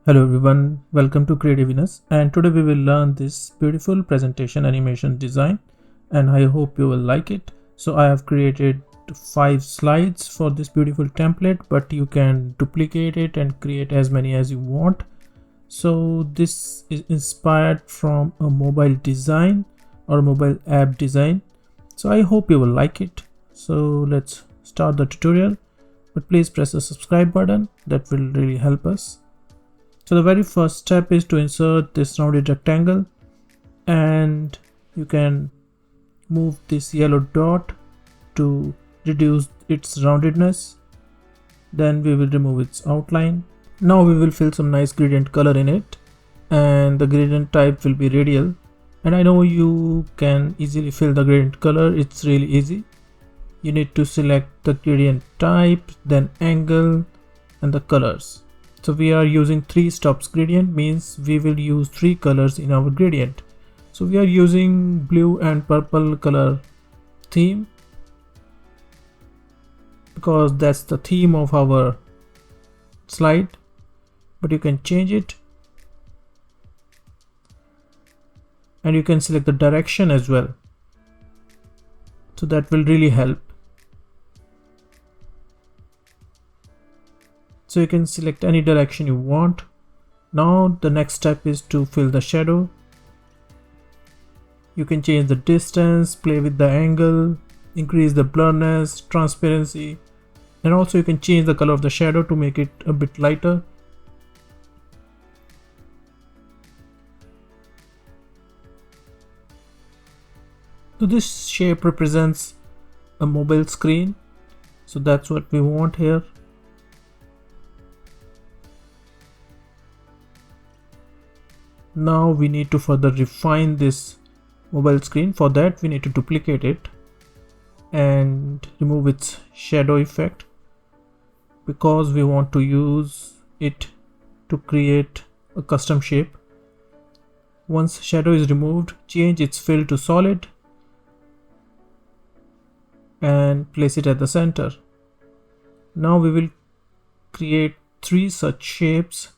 Hello everyone, welcome to Creativeness, and today we will learn this beautiful presentation animation design and I hope you will like it. So I have created 5 slides for this beautiful template, but you can duplicate it and create as many as you want. So this is inspired from a mobile design or mobile app design. So I hope you will like it. So let's start the tutorial, but please press the subscribe button, that will really help us. So the very first step is to insert this rounded rectangle, and you can move this yellow dot to reduce its roundedness. Then we will remove its outline. Now we will fill some nice gradient color in it, and the gradient type will be radial. And I know you can easily fill the gradient color, it's really easy. You need to select the gradient type, then angle and the colors. So we are using 3 stops gradient, means we will use 3 colors in our gradient. So we are using blue and purple color theme because that's the theme of our slide, but you can change it and you can select the direction as well. So that will really help. So you can select any direction you want. Now the next step is to fill the shadow. You can change the distance, play with the angle, increase the blurriness, transparency, and also you can change the color of the shadow to make it a bit lighter. So this shape represents a mobile screen, so that's what we want here. Now we need to further refine this mobile screen. For that we need to duplicate it and remove its shadow effect, because we want to use it to create a custom shape. Once shadow is removed, change its fill to solid and place it at the center. Now we will create 3 such shapes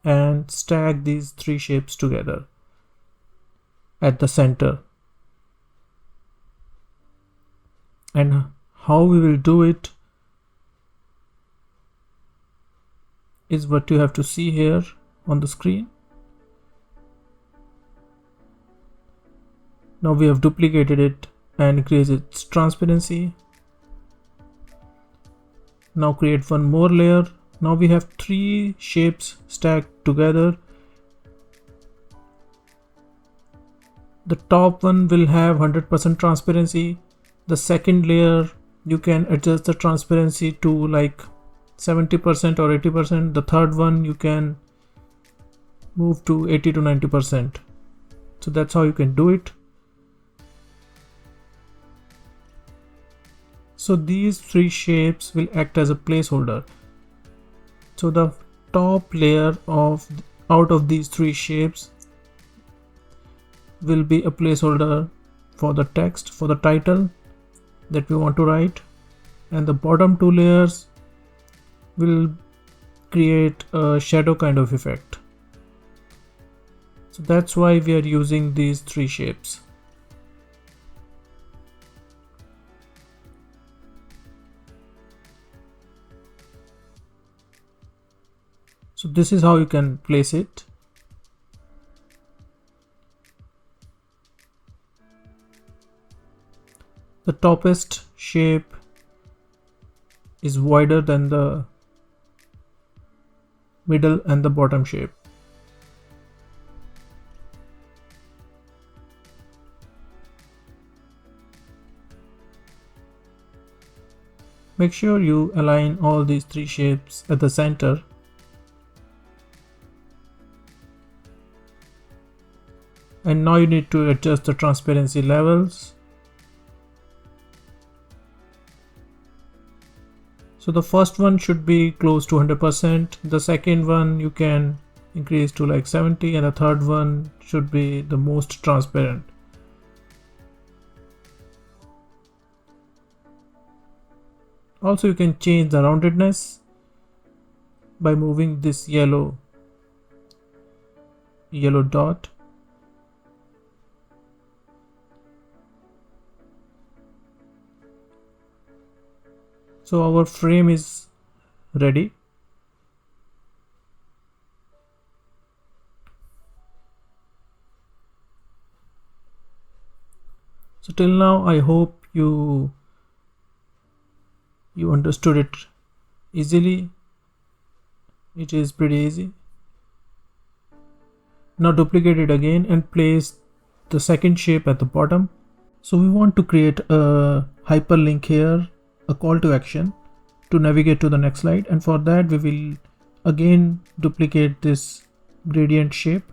and stack these 3 shapes together at the center. And how we will do it is what you have to see here on the screen. Now we have duplicated it and increased its transparency. Now create one more layer. Now we have 3 shapes stacked together. The top one will have 100% transparency. The second layer you can adjust the transparency to like 70% or 80%. The third one you can move to 80 to 90%. So that's how you can do it. So these 3 shapes will act as a placeholder. So the top layer out of these 3 shapes will be a placeholder for the text, for the title that we want to write, and the bottom 2 layers will create a shadow kind of effect. So that's why we are using these 3 shapes. So this is how you can place it. The topest shape is wider than the middle and the bottom shape. Make sure you align all these 3 shapes at the center. And now you need to adjust the transparency levels. So the first one should be close to 100%. The second one you can increase to like 70, and the third one should be the most transparent. Also you can change the roundedness. by moving this yellow dot. So our frame is ready. So till now I hope you understood it easily. It is pretty easy. Now duplicate it again and place the second shape at the bottom. So we want to create a hyperlink here, a call to action to navigate to the next slide, and for that we will again duplicate this gradient shape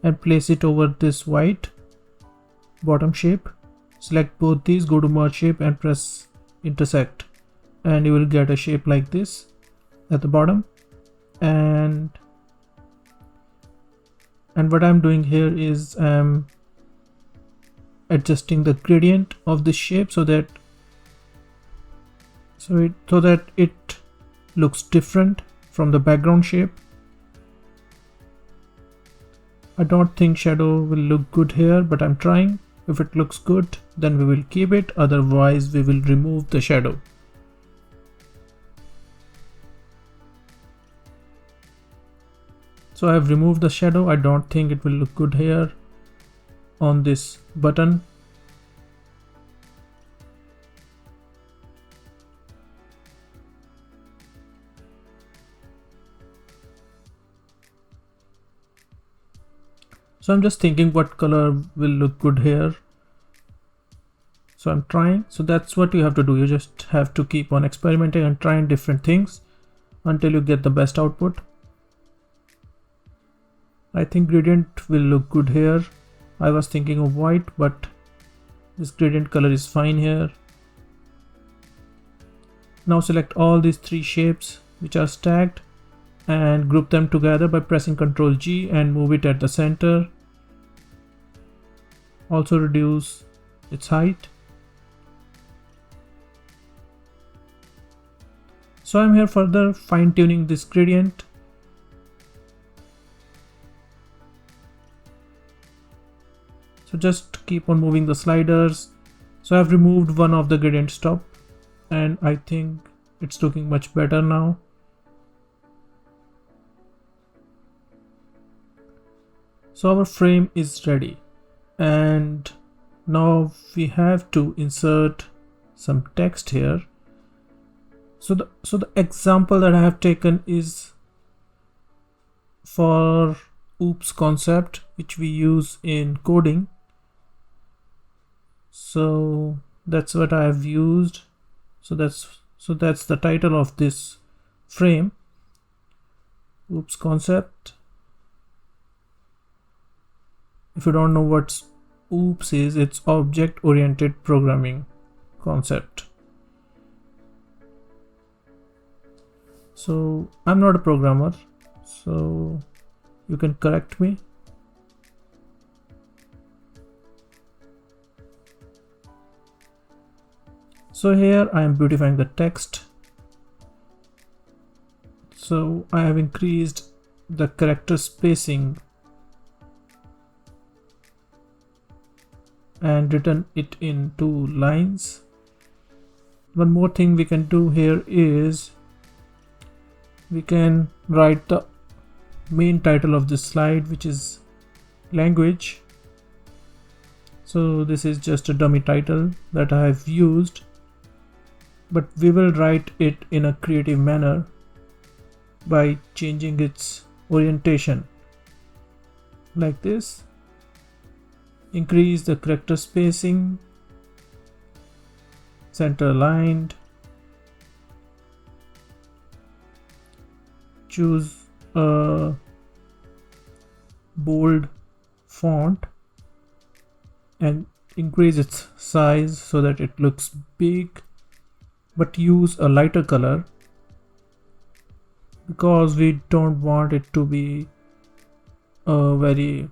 and place it over this white bottom shape. Select both these, go to merge shape and press intersect, and you will get a shape like this at the bottom. And what I'm doing here is I'm adjusting the gradient of this shape so that it looks different from the background shape. I don't think shadow will look good here, but I'm trying. If it looks good, then we will keep it, otherwise we will remove the shadow. So I have removed the shadow. I don't think it will look good here on this button. So I'm just thinking what color will look good here. So I'm trying. So that's what you have to do. You just have to keep on experimenting and trying different things until you get the best output. I think gradient will look good here. I was thinking of white, but this gradient color is fine here. Now select all these three shapes which are stacked and group them together by pressing Ctrl G and move it at the center. Also reduce its height. So I'm here further fine-tuning this gradient. So just keep on moving the sliders. So I've removed one of the gradient stop and I think it's looking much better now. So our frame is ready, and now we have to insert some text here. So the example that I have taken is for oops concept, which we use in coding. So that's what I have used. So that's the title of this frame, oops concept. If you don't know what oops is, it's object oriented programming concept. So I'm not a programmer, so you can correct me. So here I am beautifying the text. So I have increased the character spacing and written it in 2 lines. One more thing we can do here is we can write the main title of this slide, which is language. So this is just a dummy title that I have used, but we will write it in a creative manner by changing its orientation like this. Increase the character spacing, center aligned, choose a bold font and increase its size so that it looks big, but use a lighter color because we don't want it to be a very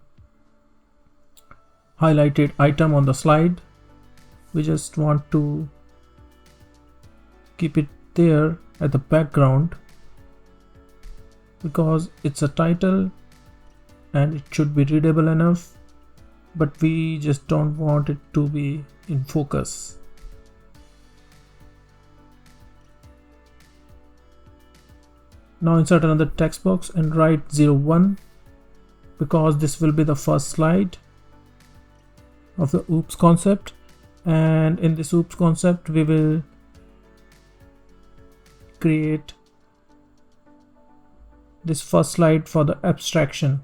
highlighted item on the slide. We just want to keep it there at the background. because it's a title and it should be readable enough, but we just don't want it to be in focus. Now insert another text box and write 01, because this will be the first slide of the OOPS concept, and in this OOPS concept we will create this first slide for the abstraction.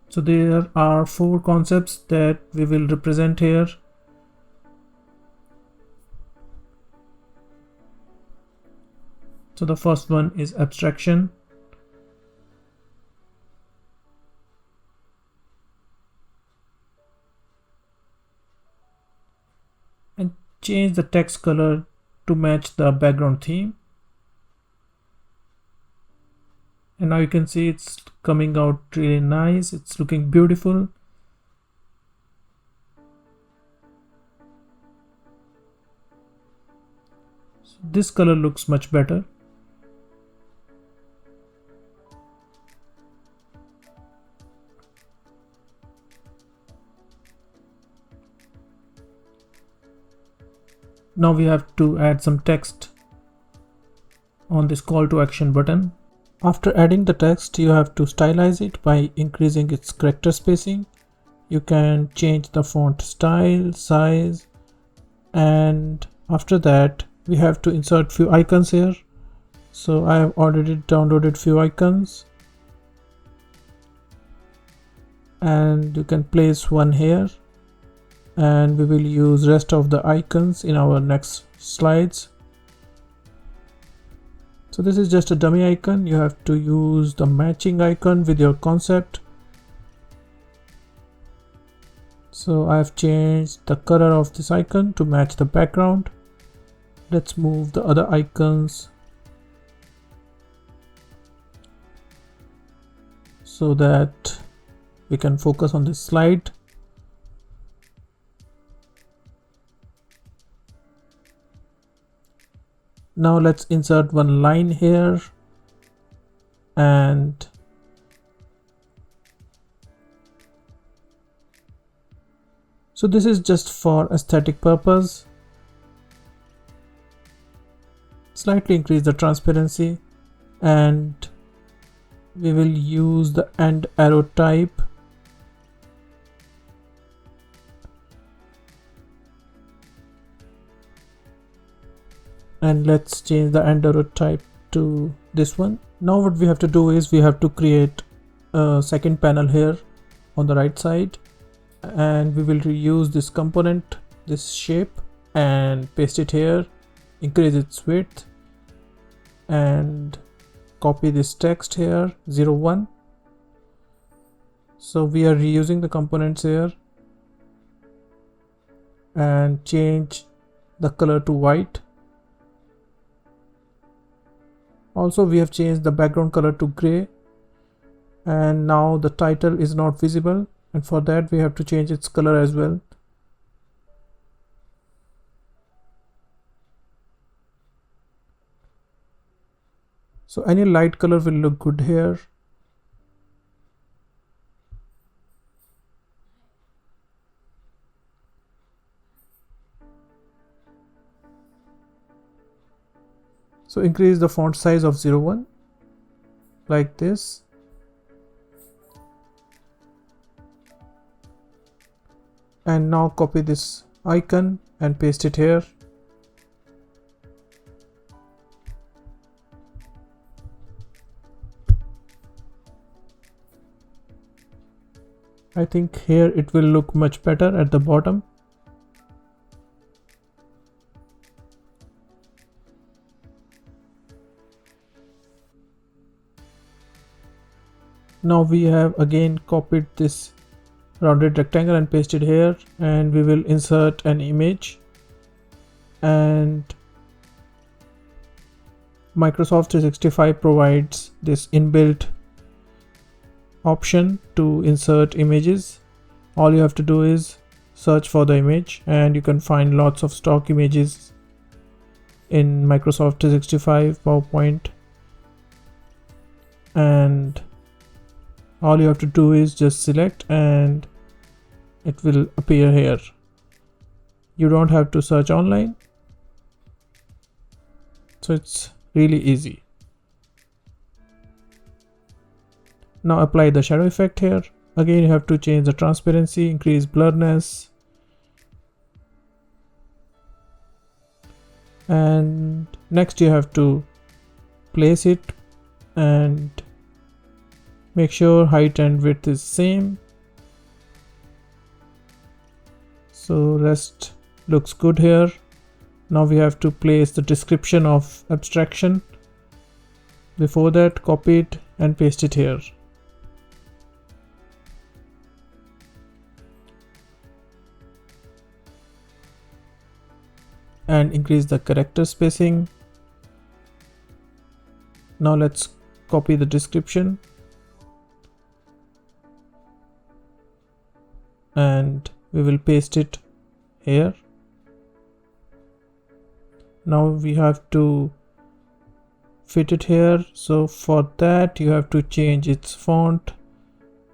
So there are 4 concepts that we will represent here. So the first one is abstraction. And change the text color to match the background theme. And now you can see it's coming out really nice. It's looking beautiful. So this color looks much better. Now we have to add some text on this call to action button. After adding the text, you have to stylize it by increasing its character spacing. You can change the font style, size, and after that we have to insert few icons here. So I have already downloaded few icons, and you can place one here, and we will use rest of the icons in our next slides. So this is just a dummy icon. You have to use the matching icon with your concept. So I have changed the color of this icon to match the background. Let's move the other icons so that we can focus on this slide. Now let's insert one line here, and so this is just for aesthetic purpose. Slightly increase the transparency, and we will use the end arrow type. And let's change the end arrow type to this one. Now what we have to do is we have to create a second panel here on the right side, and we will reuse this component, this shape, and paste it here, increase its width, and copy this text here 01. So we are reusing the components here, and change the color to white. Also we have changed the background color to gray, and now the title is not visible, and for that we have to change its color as well. So any light color will look good here. So increase the font size of 01 like this, and now copy this icon and paste it here. I think here it will look much better at the bottom. Now we have again copied this rounded rectangle and pasted here, and we will insert an image, and Microsoft 365 provides this inbuilt option to insert images. All you have to do is search for the image, and you can find lots of stock images in Microsoft 365 PowerPoint. and all you have to do is just select and it will appear here. You don't have to search online, so it's really easy. Now apply the shadow effect here. Again, you have to change the transparency, increase blurriness, and next you have to place it and make sure height and width is same. So rest looks good here. Now we have to place the description of abstraction. Before that, copy it and paste it here. And increase the character spacing. Now let's copy the description and we will paste it here. Now we have to fit it here, so for that you have to change its font,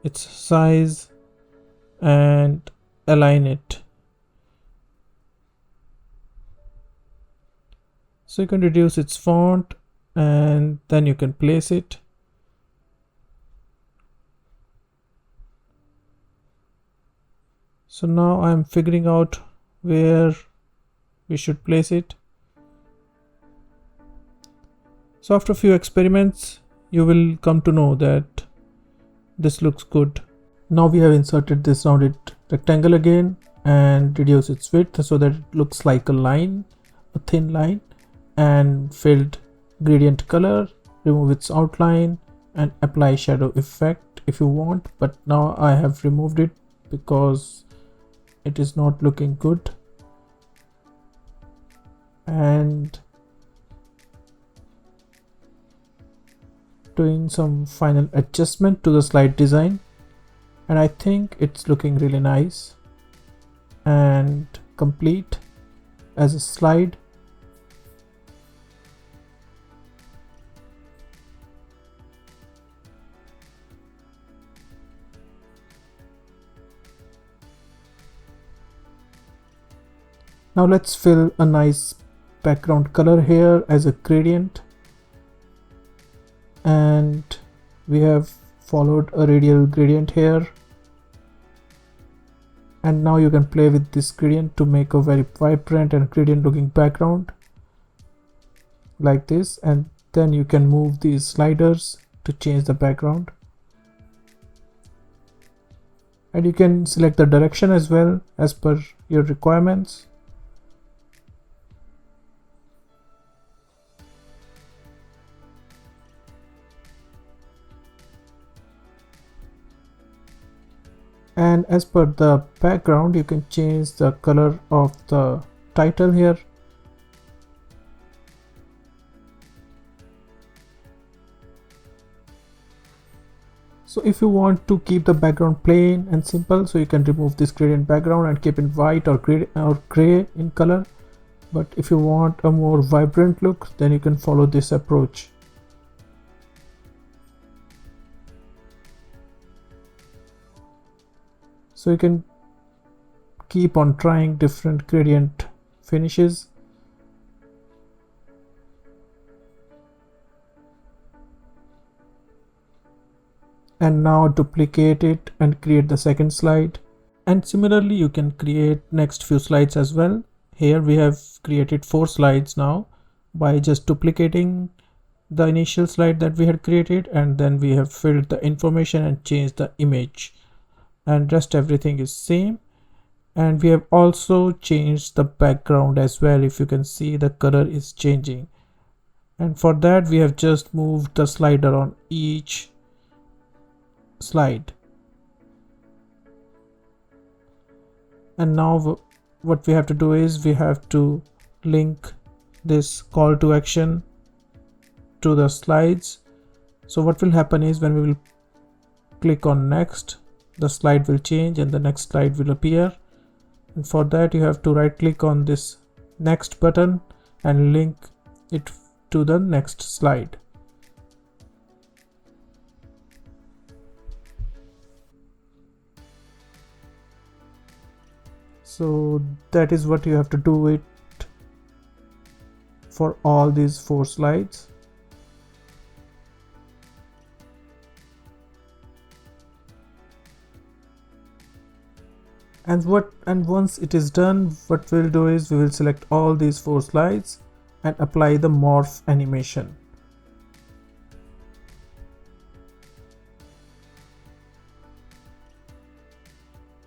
its size, and align it. So you can reduce its font and then you can place it. So now I'm figuring out where we should place it. So after a few experiments, you will come to know that this looks good. Now we have inserted this rounded rectangle again and reduce its width so that it looks like a line, a thin line, and filled gradient color, remove its outline and apply shadow effect if you want, but now I have removed it because it is not looking good. And doing some final adjustment to the slide design, and I think it's looking really nice and complete as a slide. Now let's fill a nice background color here as a gradient, and we have followed a radial gradient here, and now you can play with this gradient to make a very vibrant and gradient looking background like this, and then you can move these sliders to change the background, and you can select the direction as well as per your requirements. And as per the background, you can change the color of the title here. So if you want to keep the background plain and simple, so you can remove this gradient background and keep it white or gray in color. But if you want a more vibrant look, then you can follow this approach. So you can keep on trying different gradient finishes. And now duplicate it and create the second slide. And similarly, you can create next few slides as well. Here we have created 4 slides now by just duplicating the initial slide that we had created, and then we have filled the information and changed the image, and rest everything is same. And we have also changed the background as well. If you can see, the color is changing, and for that we have just moved the slider on each slide. And now what we have to do is we have to link this call to action to the slides. So what will happen is when we will click on next, the slide will change and the next slide will appear. And for that you have to right click on this next button and link it to the next slide. So that is what you have to do it for all these 4 slides. And once it is done, what we'll do is we will select all these 4 slides and apply the morph animation.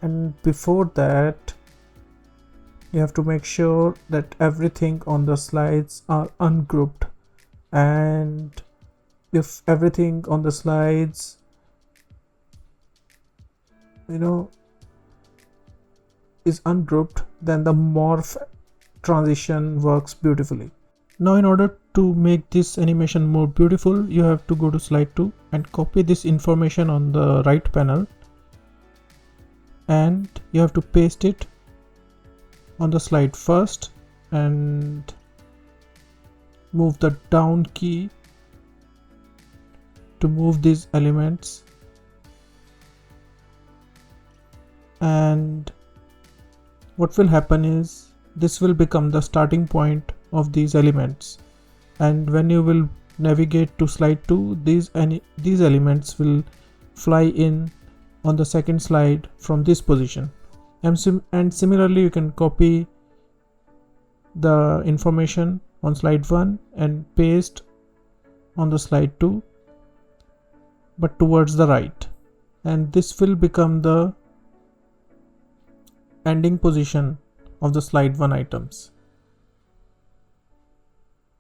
And before that, you have to make sure that everything on the slides are ungrouped, and if everything on the slides is ungrouped, then the morph transition works beautifully. Now in order to make this animation more beautiful, you have to go to slide 2 and copy this information on the right panel, and you have to paste it on the slide first and move the down key to move these elements, and what will happen is this will become the starting point of these elements, and when you will navigate to slide 2, these elements will fly in on the second slide from this position. And similarly, you can copy the information on slide 1 and paste on the slide 2, but towards the right, and this will become the ending position of the slide 1 items.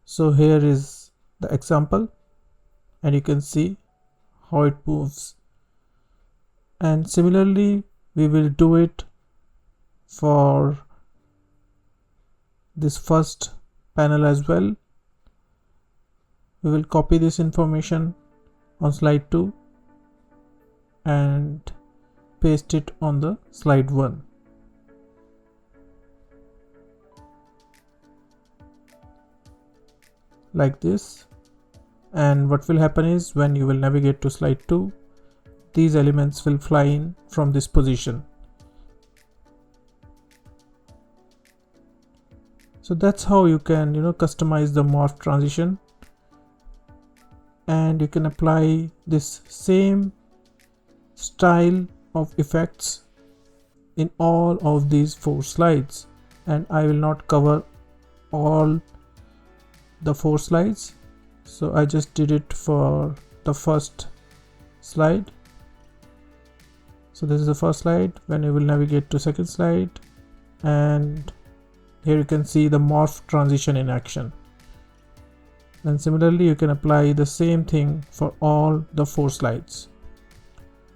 So here is the example, and you can see how it moves. And similarly, we will do it for this first panel as well. We will copy this information on slide 2 and paste it on the slide 1. Like this. And what will happen is when you will navigate to slide 2, these elements will fly in from this position. So that's how you can customize the morph transition, and you can apply this same style of effects in all of these 4 slides. And I will not cover all the 4 slides, so I just did it for the first slide. So this is the first slide. When you will navigate to second slide, and here you can see the morph transition in action. And similarly, you can apply the same thing for all the 4 slides.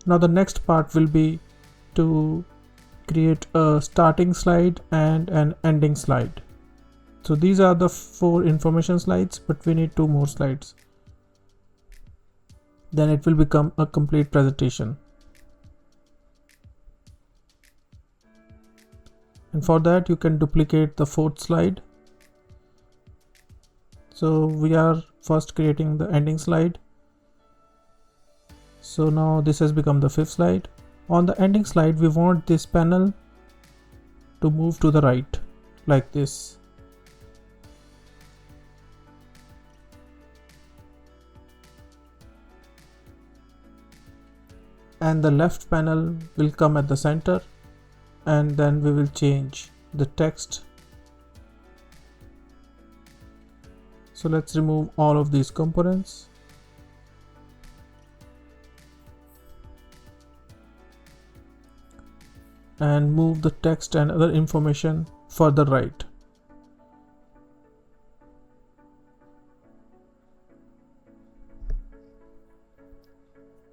Now the next part will be to create a starting slide and an ending slide. So these are the 4 information slides, but we need 2 more slides. Then it will become a complete presentation. And for that, you can duplicate the 4th slide. So we are first creating the ending slide. So now this has become the 5th slide. On the ending slide, we want this panel to move to the right, like this. And the left panel will come at the center, and then we will change the text. So let's remove all of these components. And move the text and other information further right.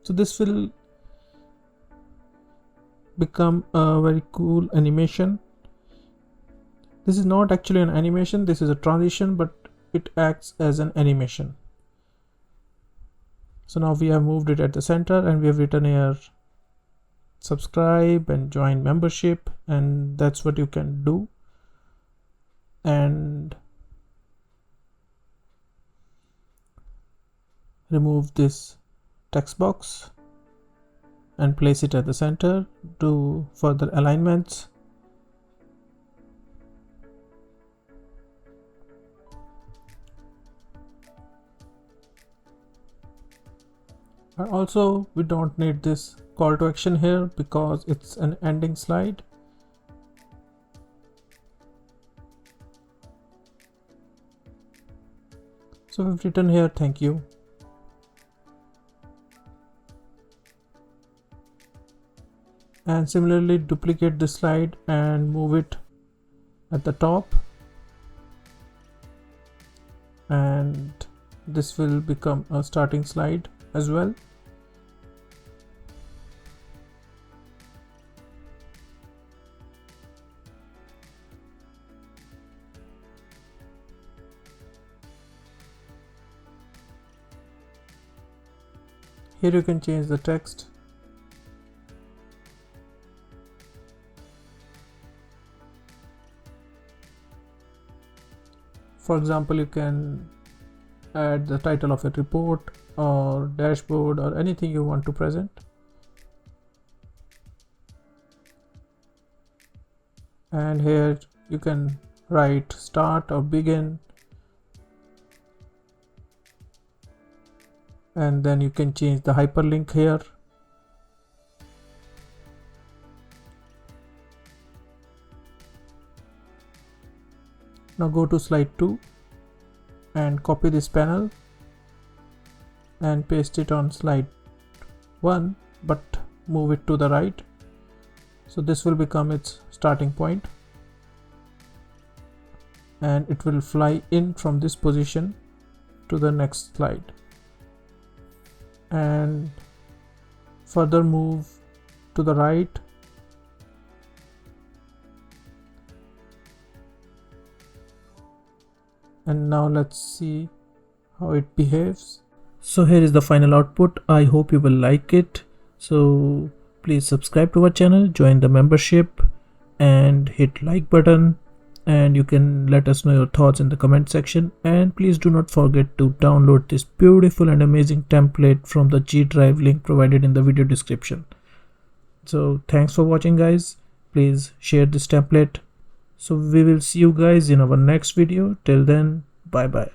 So this will become a very cool animation. This is not actually an animation, this is a transition, but it acts as an animation. So now we have moved it at the center, and we have written here subscribe and join membership, and that's what you can do. And remove this text box and place it at the center. Do further alignments And also we don't need this call to action here because it's an ending slide. So we've written here thank you. And similarly duplicate the slide and move it at the top, and this will become a starting slide as well. Here you can change the text. For example, you can add the title of a report or dashboard or anything you want to present. And here you can write start or begin, and then you can change the hyperlink here. Now go to slide 2 and copy this panel and paste it on slide 1, but move it to the right. So this will become its starting point, and it will fly in from this position to the next slide and further move to the right. And now let's see how it behaves. So here is the final output. I hope you will like it. So please subscribe to our channel, join the membership, and hit like button, and you can let us know your thoughts in the comment section. And please do not forget to download this beautiful and amazing template from the G Drive link provided in the video description. So thanks for watching, guys. Please share this template. So we will see you guys in our next video. Till then, bye bye.